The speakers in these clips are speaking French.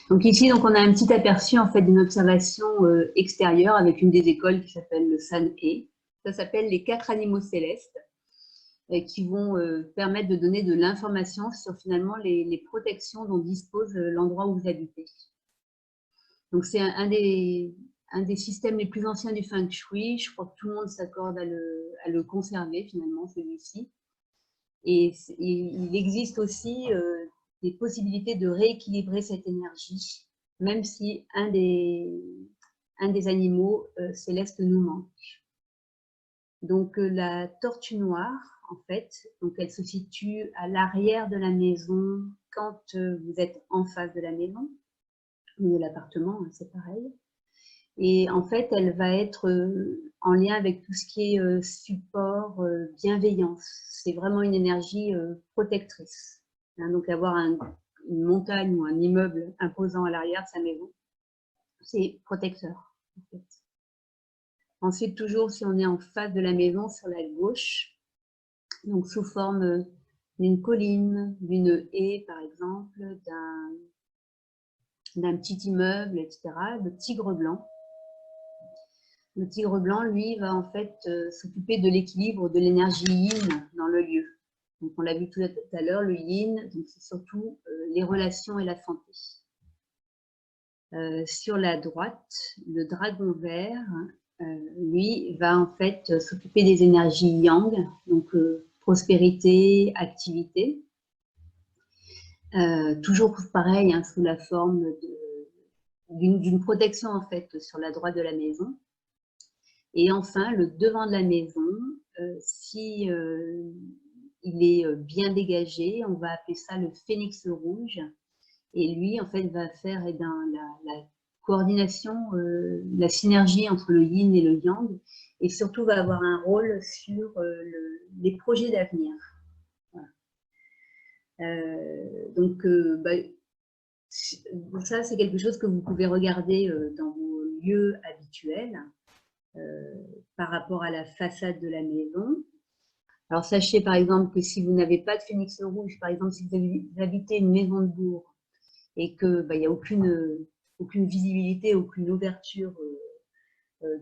Donc ici, donc, on a un petit aperçu en fait d'une observation extérieure avec une des écoles qui s'appelle le SAN-E. Ça s'appelle les 4 animaux célestes qui vont permettre de donner de l'information sur finalement les protections dont dispose l'endroit où vous habitez. Donc c'est un des systèmes les plus anciens du Feng Shui. Je crois que tout le monde s'accorde à le conserver finalement, celui-ci. Et il existe aussi des possibilités de rééquilibrer cette énergie, même si un des animaux célestes nous manque. Donc la tortue noire, en fait, donc elle se situe à l'arrière de la maison quand vous êtes en face de la maison ou de l'appartement, hein, c'est pareil. Et en fait, elle va être en lien avec tout ce qui est support, bienveillance. C'est vraiment une énergie protectrice. Hein, donc avoir une montagne ou un immeuble imposant à l'arrière de sa maison, c'est protecteur. En fait. Ensuite, toujours si on est en face de la maison, sur la gauche, donc sous forme d'une colline, d'une haie par exemple, d'un petit immeuble, etc., le tigre blanc. Le tigre blanc, lui, va en fait s'occuper de l'équilibre de l'énergie yin dans le lieu. Donc, on l'a vu tout à l'heure, le yin, c'est surtout les relations et la santé. Sur la droite, le dragon vert, lui, va en fait s'occuper des énergies yang, donc prospérité, activité. Toujours pareil, hein, sous la forme d'une protection en fait sur la droite de la maison. Et enfin, le devant de la maison, si il est bien dégagé, on va appeler ça le phénix rouge. Et lui, en fait, va faire la coordination, la synergie entre le yin et le yang, et surtout va avoir un rôle sur les projets d'avenir. Voilà. Donc, ça, c'est quelque chose que vous pouvez regarder dans vos lieux habituels. Par rapport à la façade de la maison. Alors sachez par exemple que si vous n'avez pas de phénix rouge, par exemple si vous habitez une maison de bourg et qu'il n'y a aucune visibilité, aucune ouverture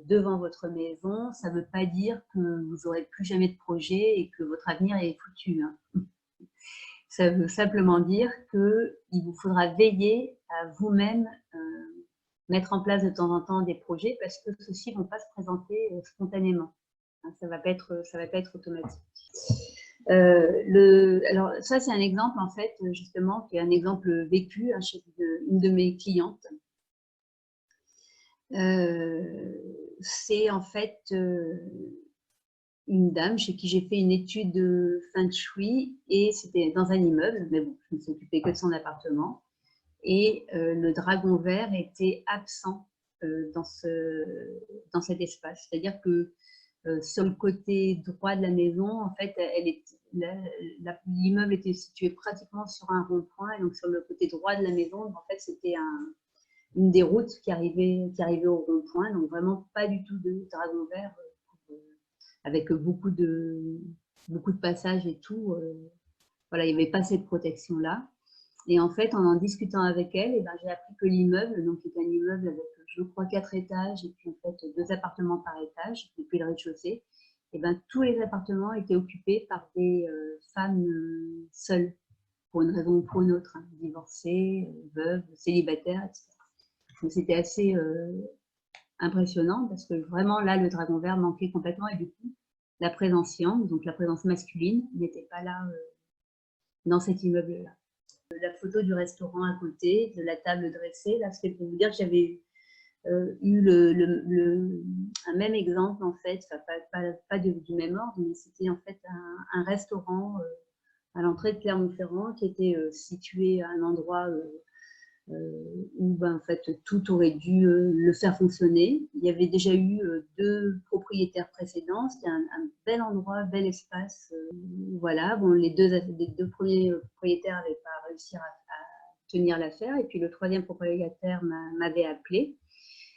devant votre maison, ça ne veut pas dire que vous n'aurez plus jamais de projet et que votre avenir est foutu. Hein. Ça veut simplement dire qu'il vous faudra veiller à vous-même mettre en place de temps en temps des projets parce que ceux-ci ne vont pas se présenter spontanément. Ça ne va pas être automatique. Alors ça, c'est un exemple, en fait, justement, qui est un exemple vécu hein, chez une de mes clientes. C'est en fait une dame chez qui j'ai fait une étude de Feng Shui et c'était dans un immeuble, mais bon, je ne m'occupais que de son appartement. Et le dragon vert était absent dans cet espace. C'est-à-dire que sur le côté droit de la maison, en fait, l'immeuble était situé pratiquement sur un rond-point. Et donc, sur le côté droit de la maison, en fait, c'était une des routes qui arrivait au rond-point. Donc, vraiment pas du tout de dragon vert, avec beaucoup de passages et tout. Voilà, il n'y avait pas cette protection-là. Et en fait, en discutant avec elle, j'ai appris que l'immeuble, donc est un immeuble avec, je crois, 4 étages et puis en fait 2 appartements par étage, et puis le rez-de-chaussée, et tous les appartements étaient occupés par des femmes seules, pour une raison ou pour une autre, hein, divorcées, veuves, célibataires, etc. Donc c'était assez impressionnant parce que vraiment là, le dragon vert manquait complètement et du coup, la présence yang, donc la présence masculine, n'était pas là dans cet immeuble-là. La photo du restaurant à côté, de la table dressée, là, c'était pour vous dire que j'avais eu un même exemple, en fait, pas du même ordre, mais c'était en fait un restaurant à l'entrée de Clermont-Ferrand qui était situé à un endroit où en fait, tout aurait dû le faire fonctionner. Il y avait déjà eu 2 propriétaires précédents, c'était un bel endroit, bel espace. Voilà, bon, les deux premiers propriétaires n'avaient pas réussi à tenir l'affaire, et puis le 3e propriétaire m'avait appelé.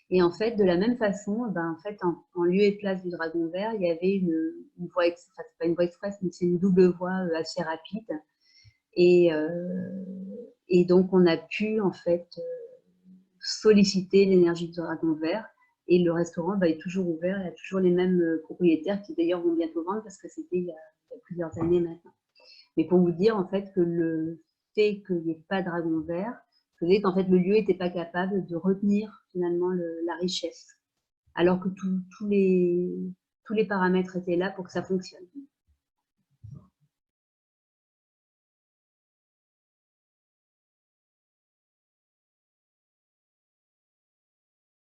Et en fait, de la même façon, en fait, en lieu et place du dragon vert, il y avait une voie express, enfin, c'est pas une voie express, mais c'est une double voie assez rapide. Et donc, on a pu en fait solliciter l'énergie du dragon vert. Et le restaurant est toujours ouvert. Il y a toujours les mêmes propriétaires qui d'ailleurs vont bientôt vendre parce que c'était il y a plusieurs années maintenant. Mais pour vous dire en fait que le fait qu'il n'y ait pas de dragon vert faisait qu'en fait le lieu n'était pas capable de retenir finalement la richesse, alors que tous les paramètres étaient là pour que ça fonctionne.